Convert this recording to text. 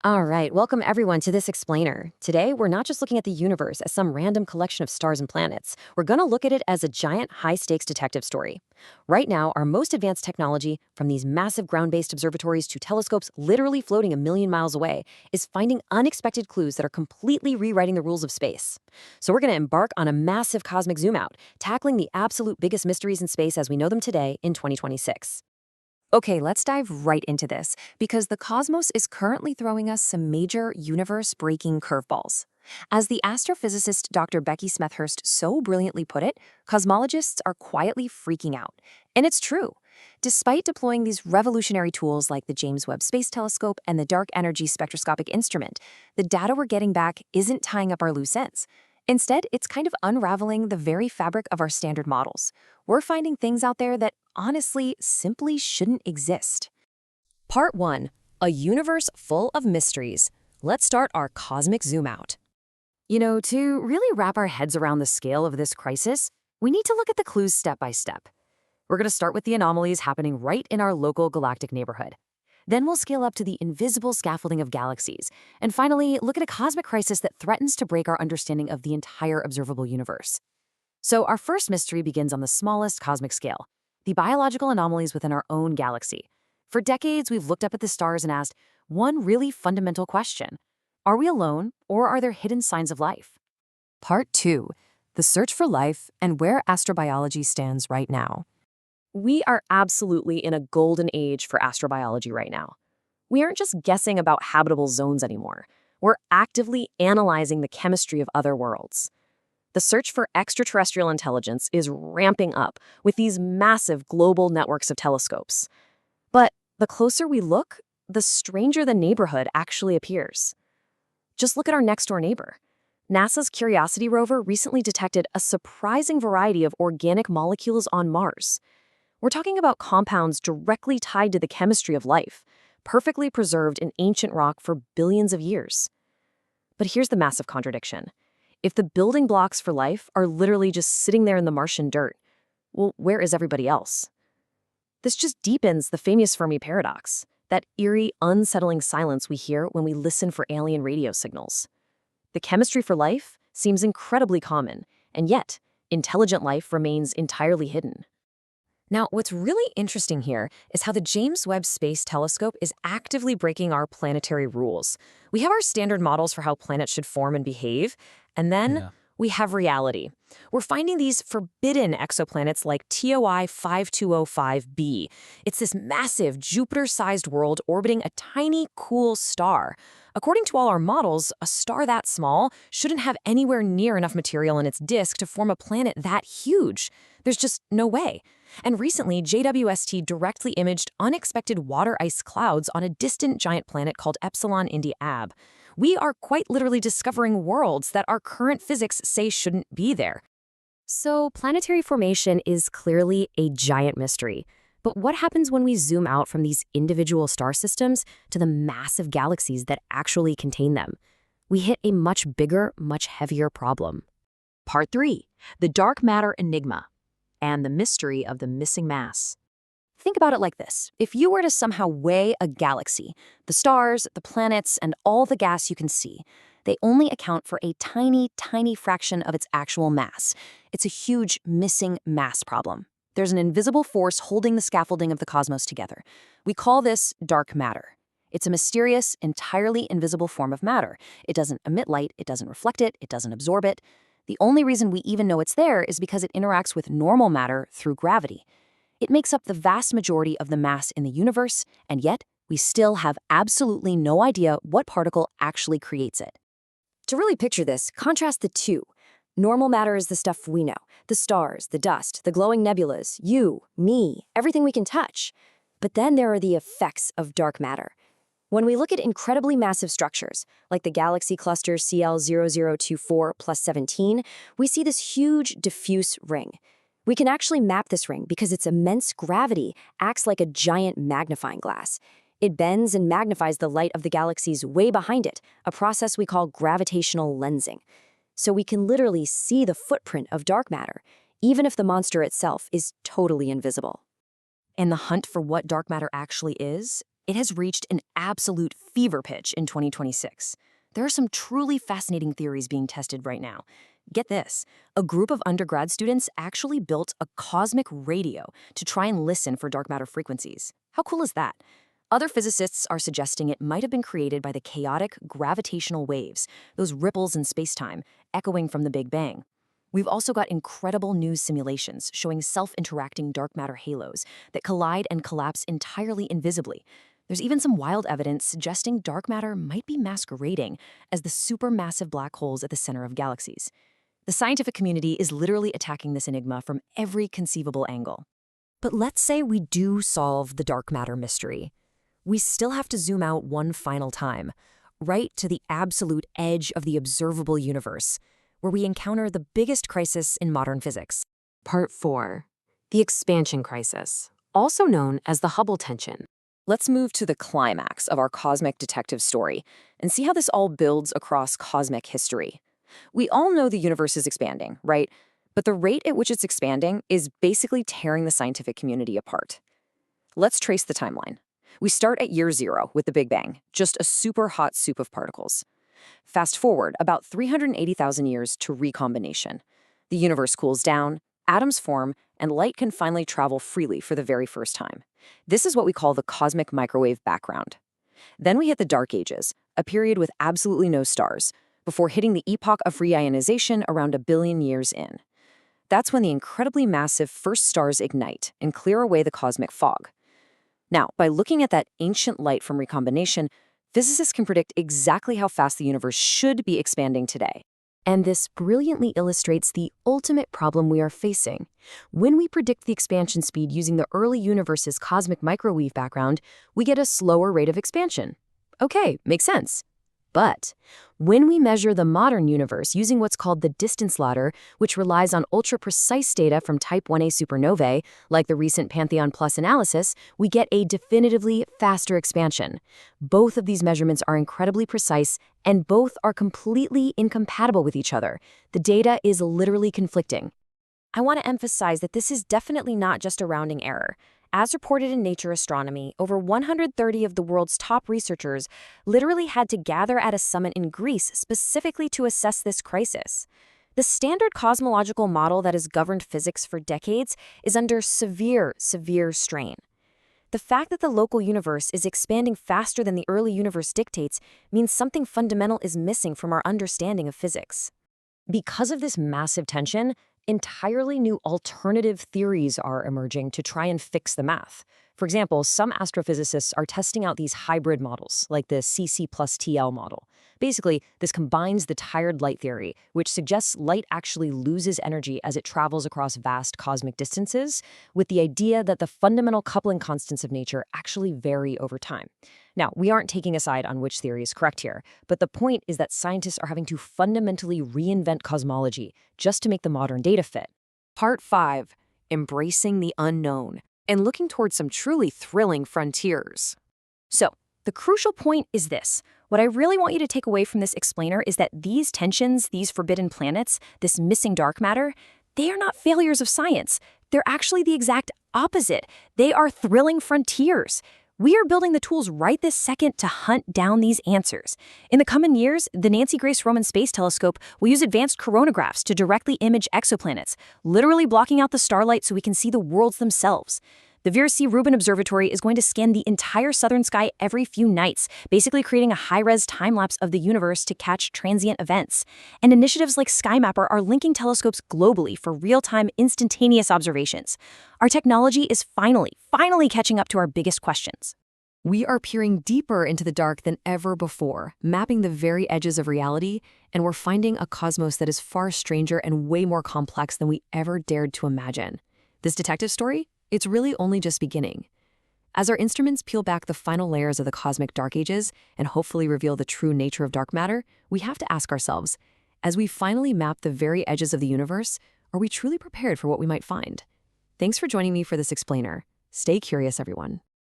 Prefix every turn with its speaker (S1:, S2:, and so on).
S1: All right, welcome everyone to this explainer. Today, we're not just looking at the universe as some random collection of stars and planets. We're going to look at it as a giant, high stakes detective story. Right now, our most advanced technology, from these massive ground based observatories to telescopes literally floating a million miles away, is finding unexpected clues that are completely rewriting the rules of space. So, we're going to embark on a massive cosmic zoom out, tackling the absolute biggest mysteries in space as we know them today in 2026.
S2: Okay, let's dive right into this because the cosmos is currently throwing us some major universe breaking curveballs. As the astrophysicist Dr. Becky Smethurst so brilliantly put it, cosmologists are quietly freaking out. And it's true. Despite deploying these revolutionary tools like the James Webb Space Telescope and the Dark Energy Spectroscopic Instrument, the data we're getting back isn't tying up our loose ends. Instead, it's kind of unraveling the very fabric of our standard models. We're finding things out there that honestly simply shouldn't exist.
S1: Part 1, A Universe Full of Mysteries. Let's start our cosmic zoom out. To really wrap our heads around the scale of this crisis, we need to look at the clues step by step. We're going to start with the anomalies happening right in our local galactic neighborhood. Then we'll scale up to the invisible scaffolding of galaxies. And finally, look at a cosmic crisis that threatens to break our understanding of the entire observable universe. So our first mystery begins on the smallest cosmic scale, the biological anomalies within our own galaxy. For decades, we've looked up at the stars and asked one really fundamental question. Are we alone, or are there hidden signs of life?
S2: Part 2, the search for life and where astrobiology stands right now.
S1: We are absolutely in a golden age for astrobiology right now. We aren't just guessing about habitable zones anymore. We're actively analyzing the chemistry of other worlds. The search for extraterrestrial intelligence is ramping up with these massive global networks of telescopes. But the closer we look, the stranger the neighborhood actually appears. Just look at our next-door neighbor. NASA's Curiosity rover recently detected a surprising variety of organic molecules on Mars. We're talking about compounds directly tied to the chemistry of life, perfectly preserved in ancient rock for billions of years. But here's the massive contradiction. If the building blocks for life are literally just sitting there in the Martian dirt, well, where is everybody else? This just deepens the famous Fermi paradox, that eerie, unsettling silence we hear when we listen for alien radio signals. The chemistry for life seems incredibly common, and yet, intelligent life remains entirely hidden. Now, what's really interesting here is how the James Webb Space Telescope is actively breaking our planetary rules. We have our standard models for how planets should form and behave, and then
S3: Yeah.
S1: we have reality. We're finding these forbidden exoplanets like TOI 5205b. It's this massive Jupiter-sized world orbiting a tiny, cool star. According to all our models, a star that small shouldn't have anywhere near enough material in its disk to form a planet that huge. There's just no way. And recently, JWST directly imaged unexpected water ice clouds on a distant giant planet called Epsilon Indi Ab. We are quite literally discovering worlds that our current physics say shouldn't be there. So, planetary formation is clearly a giant mystery. But what happens when we zoom out from these individual star systems to the massive galaxies that actually contain them? We hit a much bigger, much heavier problem.
S4: Part 3, the dark matter enigma and the mystery of the missing mass.
S1: Think about it like this. If you were to somehow weigh a galaxy, the stars, the planets, and all the gas you can see, they only account for a tiny, tiny fraction of its actual mass. It's a huge missing mass problem. There's an invisible force holding the scaffolding of the cosmos together. We call this dark matter. It's a mysterious, entirely invisible form of matter. It doesn't emit light, it doesn't reflect it, it doesn't absorb it. The only reason we even know it's there is because it interacts with normal matter through gravity. It makes up the vast majority of the mass in the universe, and yet we still have absolutely no idea what particle actually creates it. To really picture this, contrast the two. Normal matter is the stuff we know, the stars, the dust, the glowing nebulas, you, me, everything we can touch. But then there are the effects of dark matter. When we look at incredibly massive structures, like the galaxy cluster CL0024 plus 17, we see this huge diffuse ring. We can actually map this ring because its immense gravity acts like a giant magnifying glass. It bends and magnifies the light of the galaxies way behind it, a process we call gravitational lensing. So we can literally see the footprint of dark matter, even if the monster itself is totally invisible. And the hunt for what dark matter actually is It has reached an absolute fever pitch in 2026. There are some truly fascinating theories being tested right now. Get this, a group of undergrad students actually built a cosmic radio to try and listen for dark matter frequencies. How cool is that? Other physicists are suggesting it might have been created by the chaotic gravitational waves, those ripples in spacetime, echoing from the Big Bang. We've also got incredible new simulations showing self-interacting dark matter halos that collide and collapse entirely invisibly. There's even some wild evidence suggesting dark matter might be masquerading as the supermassive black holes at the center of galaxies. The scientific community is literally attacking this enigma from every conceivable angle. But let's say we do solve the dark matter mystery. We still have to zoom out one final time, right to the absolute edge of the observable universe, where we encounter the biggest crisis in modern physics.
S2: Part 4. The expansion crisis, also known as the Hubble tension.
S1: Let's move to the climax of our cosmic detective story and see how this all builds across cosmic history. We all know the universe is expanding, right? But the rate at which it's expanding is basically tearing the scientific community apart. Let's trace the timeline. We start at year 0 with the Big Bang, just a super hot soup of particles. Fast forward about 380,000 years to recombination. The universe cools down, atoms form, and light can finally travel freely for the very first time. This is what we call the cosmic microwave background. Then we hit the Dark Ages, a period with absolutely no stars, before hitting the epoch of reionization around 1 billion years in. That's when the incredibly massive first stars ignite and clear away the cosmic fog. Now, by looking at that ancient light from recombination, physicists can predict exactly how fast the universe should be expanding today. And this brilliantly illustrates the ultimate problem we are facing. When we predict the expansion speed using the early universe's cosmic microwave background, we get a slower rate of expansion. Okay, makes sense. But when we measure the modern universe using what's called the distance ladder, which relies on ultra-precise data from Type 1a supernovae, like the recent Pantheon Plus analysis, we get a definitively faster expansion. Both of these measurements are incredibly precise, and both are completely incompatible with each other. The data is literally conflicting. I want to emphasize that this is definitely not just a rounding error. As reported in Nature Astronomy, over 130 of the world's top researchers literally had to gather at a summit in Greece specifically to assess this crisis. The standard cosmological model that has governed physics for decades is under severe strain. The fact that the local universe is expanding faster than the early universe dictates means something fundamental is missing from our understanding of physics. Because of this massive tension, entirely new alternative theories are emerging to try and fix the math. For example, some astrophysicists are testing out these hybrid models, like the CC plus TL model. Basically, this combines the tired light theory, which suggests light actually loses energy as it travels across vast cosmic distances, with the idea that the fundamental coupling constants of nature actually vary over time. Now, we aren't taking a side on which theory is correct here, but the point is that scientists are having to fundamentally reinvent cosmology just to make the modern data fit.
S2: Part 5. Embracing the unknown and looking towards some truly thrilling frontiers.
S1: So, the crucial point is this. What I really want you to take away from this explainer is that these tensions, these forbidden planets, this missing dark matter, they are not failures of science. They're actually the exact opposite. They are thrilling frontiers. We are building the tools right this second to hunt down these answers. In the coming years, the Nancy Grace Roman Space Telescope will use advanced coronagraphs to directly image exoplanets, literally blocking out the starlight so we can see the worlds themselves. The Vera C. Rubin Observatory is going to scan the entire southern sky every few nights, basically creating a high-res time-lapse of the universe to catch transient events. And initiatives like SkyMapper are linking telescopes globally for real-time, instantaneous observations. Our technology is finally catching up to our biggest questions.
S2: We are peering deeper into the dark than ever before, mapping the very edges of reality, and we're finding a cosmos that is far stranger and way more complex than we ever dared to imagine. This detective story? It's really only just beginning. As our instruments peel back the final layers of the cosmic dark ages and hopefully reveal the true nature of dark matter, we have to ask ourselves, as we finally map the very edges of the universe, are we truly prepared for what we might find? Thanks for joining me for this explainer. Stay curious, everyone.